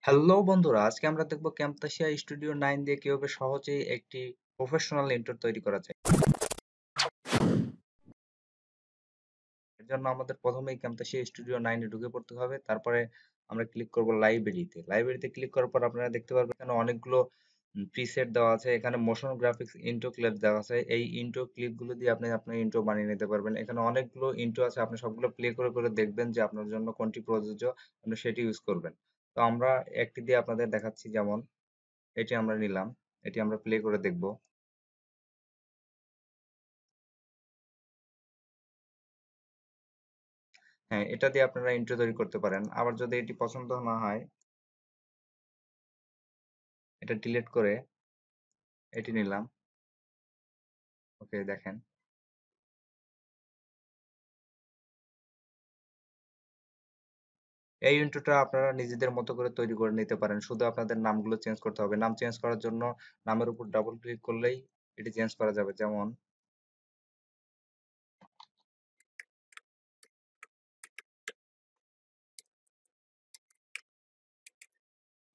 Hello বন্ধুরা, আজকে আমরা দেখবো ক্যামতাসিয়া স্টুডিও 9 দিয়ে কিভাবে সহজেই একটি প্রফেশনাল ইন্ট্রো তৈরি করা যায়। এর জন্য আমাদের প্রথমেই ক্যামতাসিয়া স্টুডিও 9 এ ঢুকে পড়তে হবে। তারপরে আমরা ক্লিক করব লাইব্রেরিতে। লাইব্রেরিতে ক্লিক করার পর আপনারা দেখতে পারবেন এখানে অনেকগুলো প্রিসেট দেওয়া আছে। এখানে মোশন গ্রাফিক্স ইন্ট্রো ক্লিপ দেওয়া আছে। এই ইন্ট্রো ক্লিপগুলো দিয়ে আপনি আপনার ইন্ট্রো বানিয়ে নিতে পারবেন। এখানে অনেকগুলো ইন্ট্রো আছে। আপনি সবগুলো প্লে করে দেখবেন যে আপনার জন্য কোনটি প্রযোজ্য, আপনি সেটি ইউজ করবেন। তো আমরা একটি দিয়ে আপনাদের দেখাচ্ছি, যেমন এটি আমরা নিলাম। এটি আমরা প্লে করে দেখব। হ্যাঁ, এটা দিয়ে আপনারা ইন্ট্রো তৈরি করতে পারেন। আবার যদি এটি পছন্দ না হয়, এটা ডিলিট করে এটি নিলাম। ওকে, দেখেন। এই ইন্ট্রোটা আপনারা নিজেদের মতো করে তৈরি করে নিতে পারেন। শুধু আপনাদের নামগুলো চেঞ্জ করতে হবে। নাম চেঞ্জ করার জন্য নামের উপর ডাবল ক্লিক করলেই এটি চেঞ্জ করা যাবে। যেমন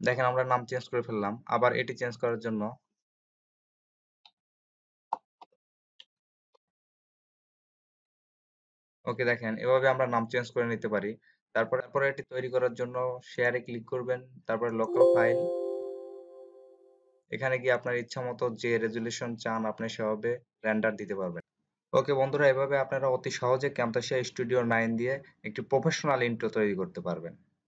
দেখেন, আমরা নাম চেঞ্জ করে ফেললাম। আবার এটি চেঞ্জ করার জন্য ওকে, দেখেন এভাবে আমরা নাম চেঞ্জ করে নিতে পারি। তারপরে এটি তৈরি করার জন্য শেয়ারে ক্লিক করবেন। তারপরে লোকাল ফাইল, এখানে গিয়ে আপনার ইচ্ছামতো যে রেজুলেশন চান আপনি সেভাবে রেন্ডার দিতে পারবেন। ওকে বন্ধুরা, এভাবে আপনারা অতি সহজে ক্যামতাসিয়া স্টুডিও 9 দিয়ে একটি প্রফেশনাল ইন্ট্রো তৈরি করতে পারবেন।